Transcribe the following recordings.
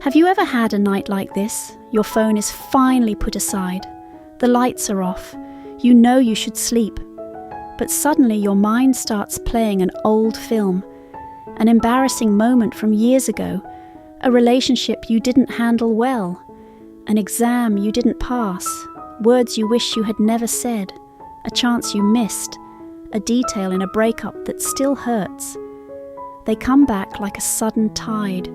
Have you ever had a night like this? Your phone is finally put aside. The lights are off. You know you should sleep. But suddenly your mind starts playing an old film. An embarrassing moment from years ago. A relationship you didn't handle well. An exam you didn't pass. Words you wish you had never said. A chance you missed. A detail in a breakup that still hurts. They come back like a sudden tide,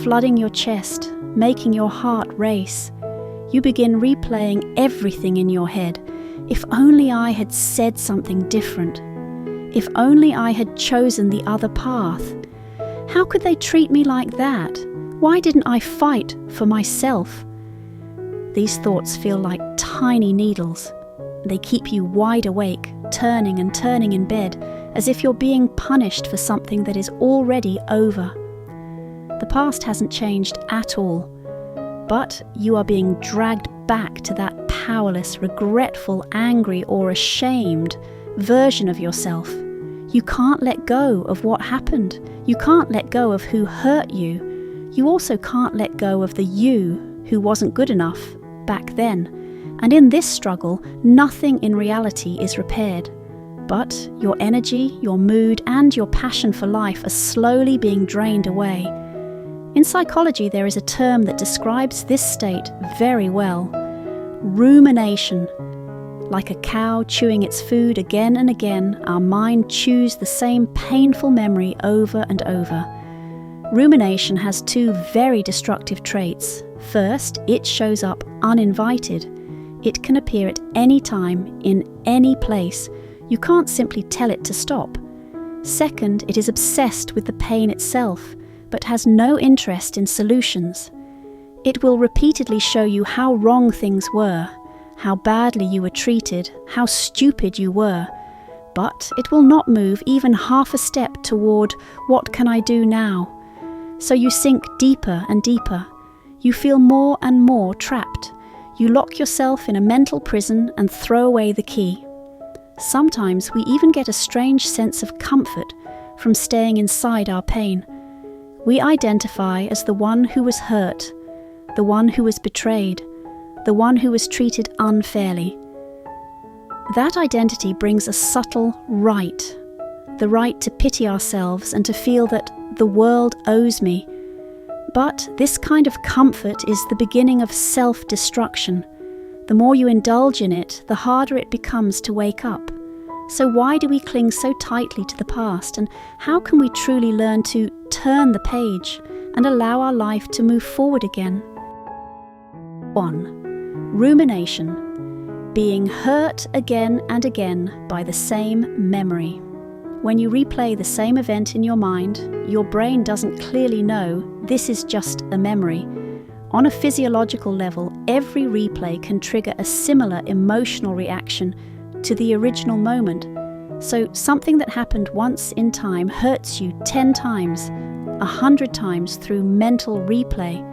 flooding your chest, making your heart race. You begin replaying everything in your head. If only I had said something different. If only I had chosen the other path. How could they treat me like that? Why didn't I fight for myself? These thoughts feel like tiny needles. They keep you wide awake, turning and turning in bed, as if you're being punished for something that is already over. The past hasn't changed at all, but you are being dragged back to that powerless, regretful, angry, or ashamed version of yourself. You can't let go of what happened. You can't let go of who hurt you. You also can't let go of the you who wasn't good enough back then. And in this struggle, nothing in reality is repaired. But your energy, your mood, and your passion for life are slowly being drained away. In psychology, there is a term that describes this state very well. Rumination. Like a cow chewing its food again and again, our mind chews the same painful memory over and over. Rumination has two very destructive traits. First, it shows up uninvited. It can appear at any time, in any place. You can't simply tell it to stop. Second, it is obsessed with the pain itself, but has no interest in solutions. It will repeatedly show you how wrong things were, how badly you were treated, how stupid you were, but it will not move even half a step toward what can I do now. So you sink deeper and deeper. You feel more and more trapped. You lock yourself in a mental prison and throw away the key. Sometimes we even get a strange sense of comfort from staying inside our pain. We identify as the one who was hurt, the one who was betrayed, the one who was treated unfairly. That identity brings a subtle right, the right to pity ourselves and to feel that the world owes me. But this kind of comfort is the beginning of self-destruction. The more you indulge in it, the harder it becomes to wake up. So why do we cling so tightly to the past, and how can we truly learn to turn the page and allow our life to move forward again? 1. Rumination. Being hurt again and again by the same memory. When you replay the same event in your mind, your brain doesn't clearly know this is just a memory. On a physiological level, every replay can trigger a similar emotional reaction to the original moment. So something that happened once in time hurts you 10 times, 100 times through mental replay.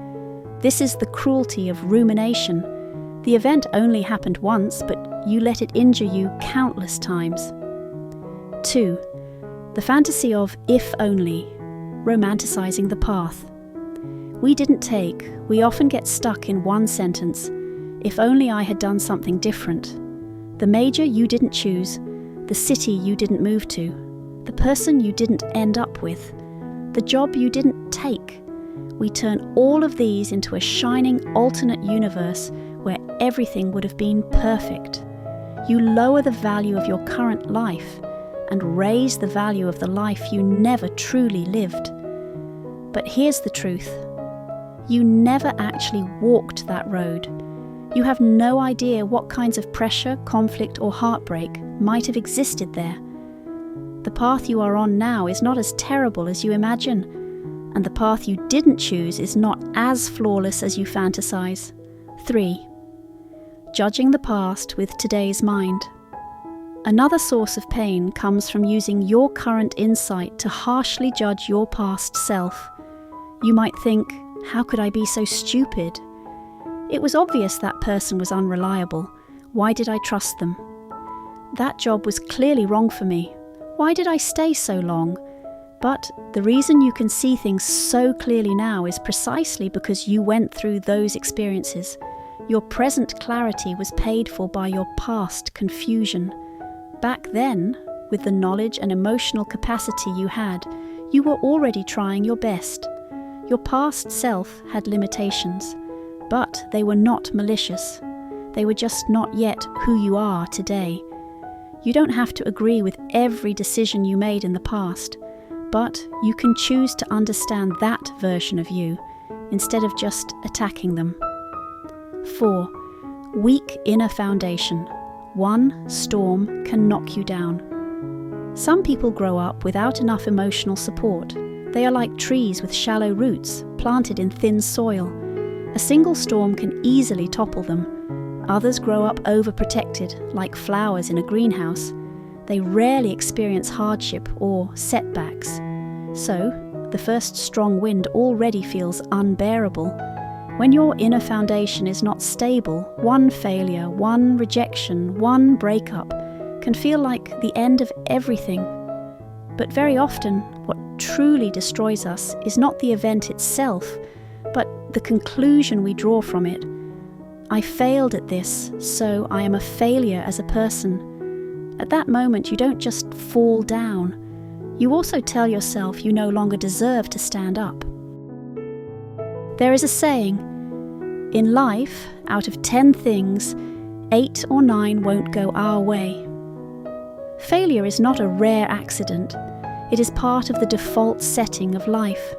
This is the cruelty of rumination. The event only happened once, but you let it injure you countless times. 2. The fantasy of if only, romanticizing the path. We didn't take, we often get stuck in one sentence. If only I had done something different. The major you didn't choose, the city you didn't move to, the person you didn't end up with, the job you didn't take. We turn all of these into a shining alternate universe where everything would have been perfect. You lower the value of your current life and raise the value of the life you never truly lived. But here's the truth. You never actually walked that road. You have no idea what kinds of pressure, conflict, or heartbreak might have existed there. The path you are on now is not as terrible as you imagine, and the path you didn't choose is not as flawless as you fantasize. 3. Judging the past with today's mind. Another source of pain comes from using your current insight to harshly judge your past self. You might think, how could I be so stupid? It was obvious that person was unreliable. Why did I trust them? That job was clearly wrong for me. Why did I stay so long? But the reason you can see things so clearly now is precisely because you went through those experiences. Your present clarity was paid for by your past confusion. Back then, with the knowledge and emotional capacity you had, you were already trying your best. Your past self had limitations, but they were not malicious. They were just not yet who you are today. You don't have to agree with every decision you made in the past, but you can choose to understand that version of you instead of just attacking them. 4. Weak inner foundation. One storm can knock you down. Some people grow up without enough emotional support. They are like trees with shallow roots, planted in thin soil. A single storm can easily topple them. Others grow up overprotected, like flowers in a greenhouse. They rarely experience hardship or setbacks. So, the first strong wind already feels unbearable. When your inner foundation is not stable, one failure, one rejection, one breakup can feel like the end of everything. But very often, what truly destroys us is not the event itself, but the conclusion we draw from it. I failed at this, so I am a failure as a person. At that moment, you don't just fall down. You also tell yourself you no longer deserve to stand up. There is a saying, in life, out of 10 things, 8 or 9 won't go our way. Failure is not a rare accident. It is part of the default setting of life.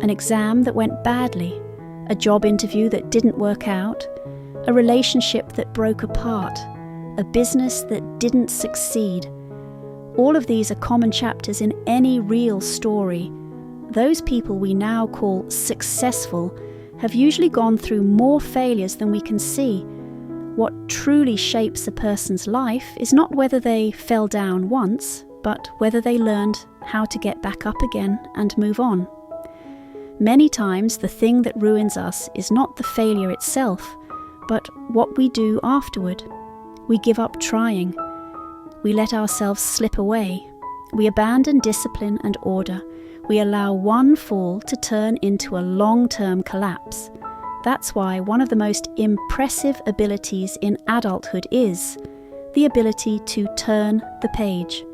An exam that went badly, a job interview that didn't work out, a relationship that broke apart, a business that didn't succeed. All of these are common chapters in any real story. Those people we now call successful have usually gone through more failures than we can see. What truly shapes a person's life is not whether they fell down once, but whether they learned how to get back up again and move on. Many times the thing that ruins us is not the failure itself, but what we do afterward. We give up trying. We let ourselves slip away. We abandon discipline and order. We allow one fall to turn into a long-term collapse. That's why one of the most impressive abilities in adulthood is the ability to turn the page.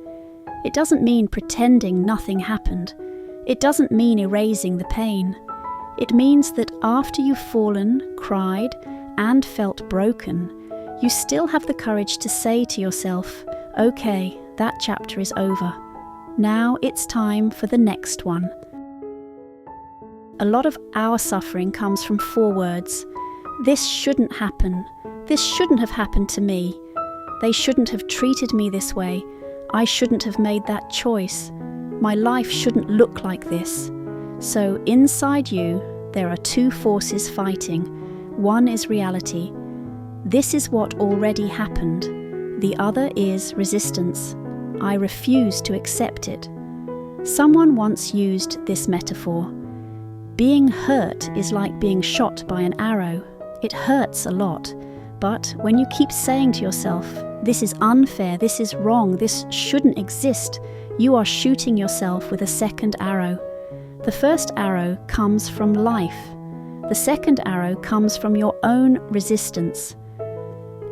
It doesn't mean pretending nothing happened. It doesn't mean erasing the pain. It means that after you've fallen, cried, and felt broken, you still have the courage to say to yourself, okay, that chapter is over. Now it's time for the next one. A lot of our suffering comes from 4 words. This shouldn't happen. This shouldn't have happened to me. They shouldn't have treated me this way. I shouldn't have made that choice. My life shouldn't look like this. So inside you, there are 2 forces fighting. One is reality. This is what already happened. The other is resistance. I refuse to accept it. Someone once used this metaphor. Being hurt is like being shot by an arrow. It hurts a lot, but when you keep saying to yourself, this is unfair, this is wrong, this shouldn't exist, you are shooting yourself with a second arrow. The first arrow comes from life. The second arrow comes from your own resistance.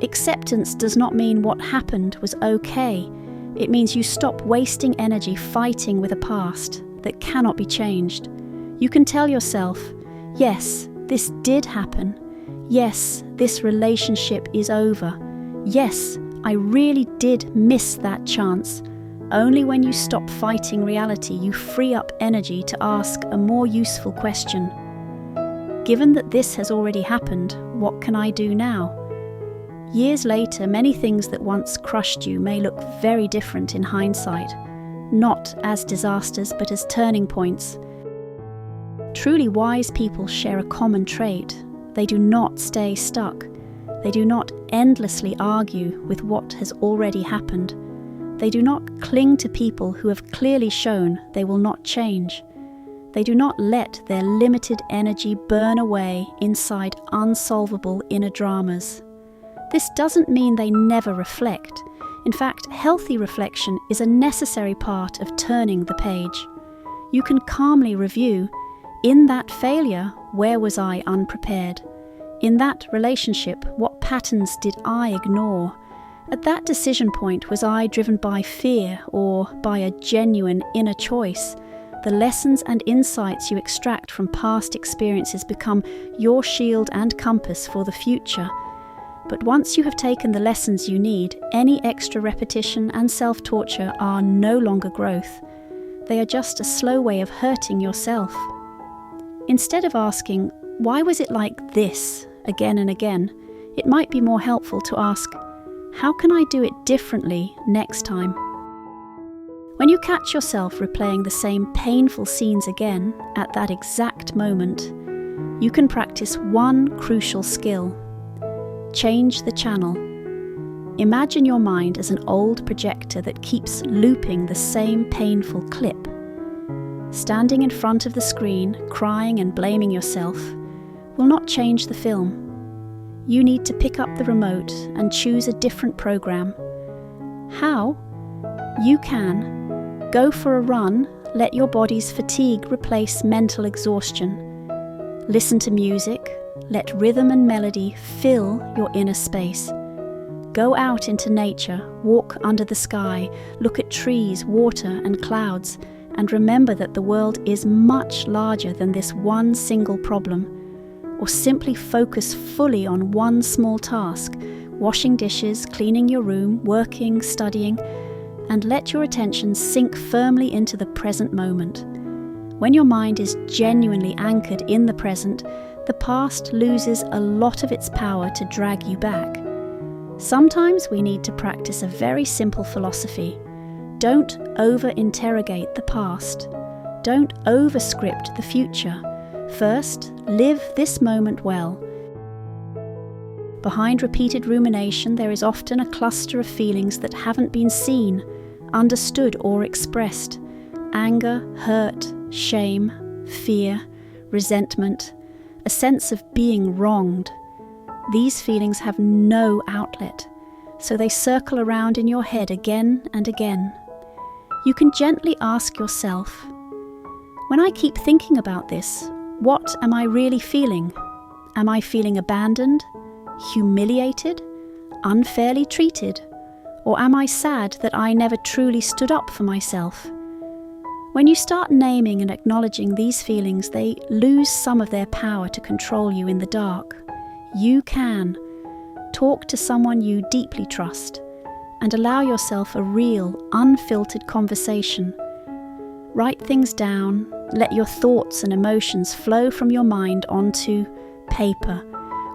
Acceptance does not mean what happened was okay. It means you stop wasting energy fighting with a past that cannot be changed. You can tell yourself, yes, this did happen. Yes, this relationship is over. Yes, I really did miss that chance. Only when you stop fighting reality, you free up energy to ask a more useful question. Given that this has already happened, what can I do now? Years later, many things that once crushed you may look very different in hindsight, not as disasters but as turning points. Truly wise people share a common trait. They do not stay stuck. They do not endlessly argue with what has already happened. They do not cling to people who have clearly shown they will not change. They do not let their limited energy burn away inside unsolvable inner dramas. This doesn't mean they never reflect. In fact, healthy reflection is a necessary part of turning the page. you can calmly review, in that failure, where was I unprepared? In that relationship, what patterns did I ignore? At that decision point, was I driven by fear or by a genuine inner choice? The lessons and insights you extract from past experiences become your shield and compass for the future. But once you have taken the lessons you need, any extra repetition and self-torture are no longer growth. They are just a slow way of hurting yourself. Instead of asking, why was it like this, again and again, it might be more helpful to ask, how can I do it differently next time? When you catch yourself replaying the same painful scenes again at that exact moment, you can practice one crucial skill. Change the channel. Imagine your mind as an old projector that keeps looping the same painful clip. Standing in front of the screen, crying and blaming yourself, will not change the film. You need to pick up the remote and choose a different program. How? You can. Go for a run, let your body's fatigue replace mental exhaustion. Listen to music, let rhythm and melody fill your inner space. Go out into nature, walk under the sky, look at trees, water and clouds, and remember that the world is much larger than this one single problem. Or simply focus fully on one small task, washing dishes, cleaning your room, working, studying, and let your attention sink firmly into the present moment. When your mind is genuinely anchored in the present, the past loses a lot of its power to drag you back. Sometimes we need to practice a very simple philosophy. Don't over-interrogate the past. Don't over-script the future. First, live this moment well. Behind repeated rumination, there is often a cluster of feelings that haven't been seen, understood or expressed. Anger, hurt, shame, fear, resentment, a sense of being wronged. These feelings have no outlet, so they circle around in your head again and again. You can gently ask yourself, when I keep thinking about this, what am I really feeling? Am I feeling abandoned, humiliated, unfairly treated? Or am I sad that I never truly stood up for myself? When you start naming and acknowledging these feelings, they lose some of their power to control you in the dark. You can talk to someone you deeply trust and allow yourself a real, unfiltered conversation. Write things down, let your thoughts and emotions flow from your mind onto paper,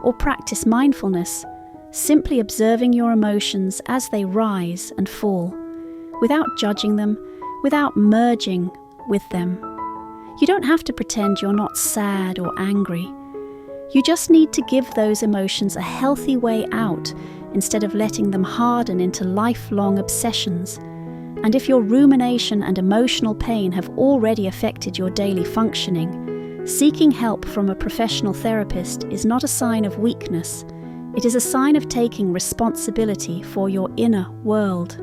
or practice mindfulness, simply observing your emotions as they rise and fall, without judging them, without merging with them. You don't have to pretend you're not sad or angry. You just need to give those emotions a healthy way out instead of letting them harden into lifelong obsessions. And if your rumination and emotional pain have already affected your daily functioning, seeking help from a professional therapist is not a sign of weakness. It is a sign of taking responsibility for your inner world.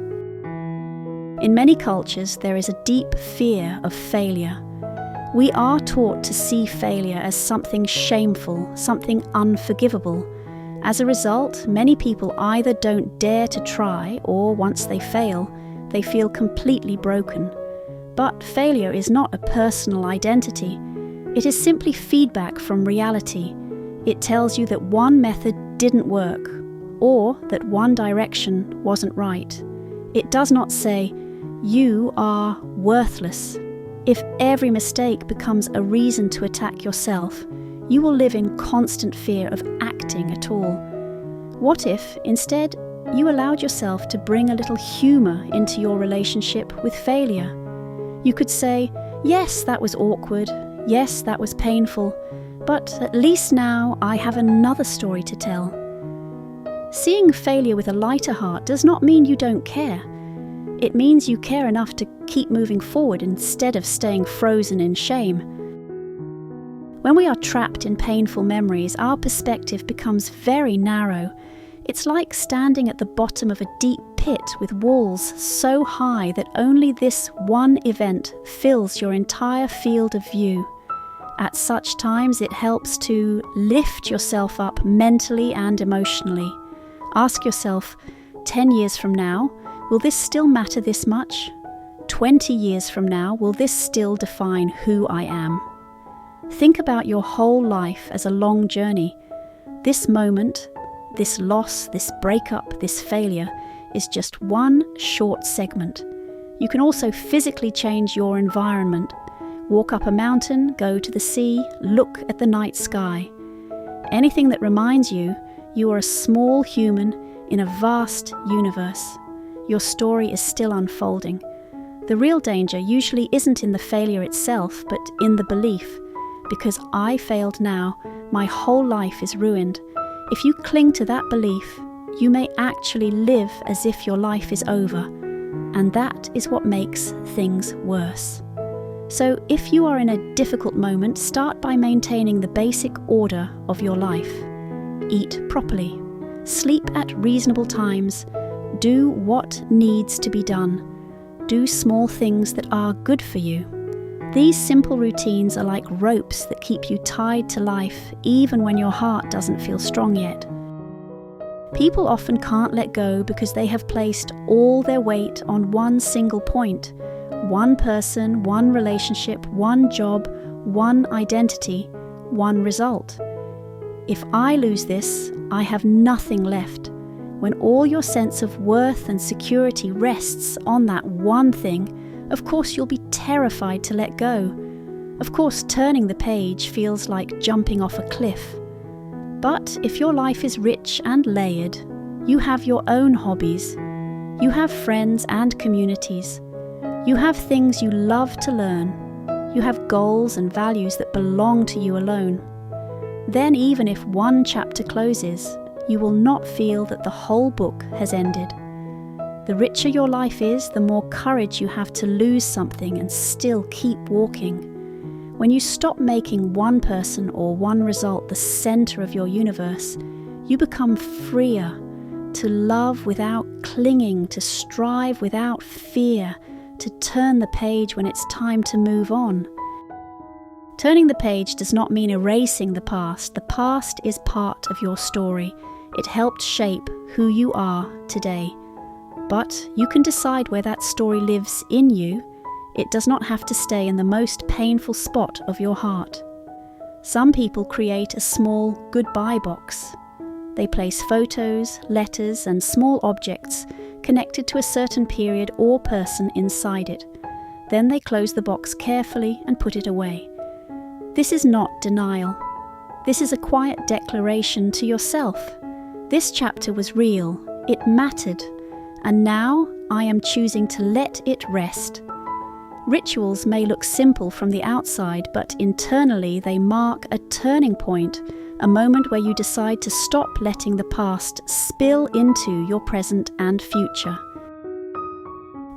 In many cultures, there is a deep fear of failure. We are taught to see failure as something shameful, something unforgivable. As a result, many people either don't dare to try, or once they fail, they feel completely broken. But failure is not a personal identity. It is simply feedback from reality. It tells you that one method didn't work, or that one direction wasn't right. It does not say, you are worthless. If every mistake becomes a reason to attack yourself, you will live in constant fear of acting at all. What if, instead, you allowed yourself to bring a little humour into your relationship with failure? You could say, yes, that was awkward, yes, that was painful, but at least now I have another story to tell. Seeing failure with a lighter heart does not mean you don't care. It means you care enough to keep moving forward instead of staying frozen in shame. When we are trapped in painful memories, our perspective becomes very narrow. It's like standing at the bottom of a deep pit with walls so high that only this one event fills your entire field of view. At such times, it helps to lift yourself up mentally and emotionally. Ask yourself, 10 years from now, will this still matter this much? 20 years from now, will this still define who I am? Think about your whole life as a long journey. This moment, this loss, this breakup, this failure is just one short segment. You can also physically change your environment. Walk up a mountain, go to the sea, look at the night sky. Anything that reminds you you are a small human in a vast universe. Your story is still unfolding. The real danger usually isn't in the failure itself, but in the belief. Because I failed now, my whole life is ruined. If you cling to that belief, you may actually live as if your life is over, and that is what makes things worse. So if you are in a difficult moment, start by maintaining the basic order of your life. Eat properly, sleep at reasonable times, do what needs to be done, do small things that are good for you. These simple routines are like ropes that keep you tied to life even when your heart doesn't feel strong yet. People often can't let go because they have placed all their weight on one single point. One person, one relationship, one job, one identity, one result. If I lose this, I have nothing left. When all your sense of worth and security rests on that one thing, of course you'll be terrified to let go. Of course, turning the page feels like jumping off a cliff. But if your life is rich and layered, you have your own hobbies. You have friends and communities. You have things you love to learn. You have goals and values that belong to you alone. Then even if one chapter closes, you will not feel that the whole book has ended. The richer your life is, the more courage you have to lose something and still keep walking. When you stop making one person or one result the center of your universe, you become freer to love without clinging, to strive without fear, to turn the page when it's time to move on. Turning the page does not mean erasing the past. The past is part of your story. It helped shape who you are today. But you can decide where that story lives in you. It does not have to stay in the most painful spot of your heart. Some people create a small goodbye box. They place photos, letters, and small objects connected to a certain period or person inside it. Then they close the box carefully and put it away. This is not denial. This is a quiet declaration to yourself. This chapter was real. It mattered. And now I am choosing to let it rest. Rituals may look simple from the outside, but internally they mark a turning point, a moment where you decide to stop letting the past spill into your present and future.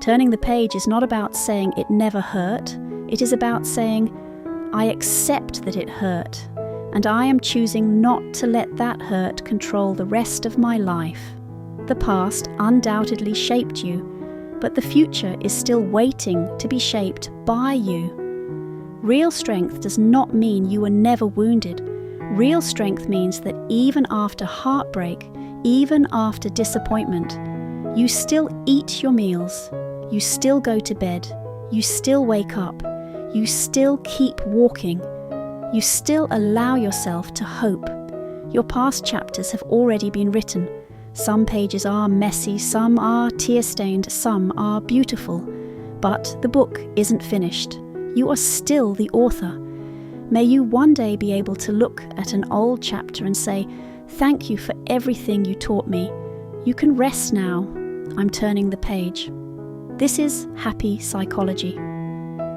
Turning the page is not about saying it never hurt. It is about saying, I accept that it hurt, and I am choosing not to let that hurt control the rest of my life. The past undoubtedly shaped you, but the future is still waiting to be shaped by you. Real strength does not mean you were never wounded. Real strength means that even after heartbreak, even after disappointment, you still eat your meals, you still go to bed, you still wake up, you still keep walking, you still allow yourself to hope. Your past chapters have already been written. Some pages are messy, some are tear-stained, some are beautiful. But the book isn't finished. You are still the author. May you one day be able to look at an old chapter and say, thank you for everything you taught me. You can rest now. I'm turning the page. This is happy psychology.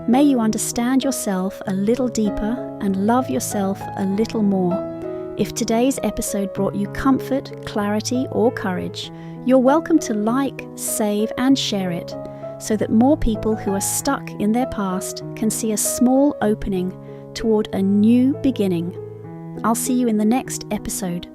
May you understand yourself a little deeper and love yourself a little more. If today's episode brought you comfort, clarity, or courage, you're welcome to like, save, and share it so that more people who are stuck in their past can see a small opening toward a new beginning. I'll see you in the next episode.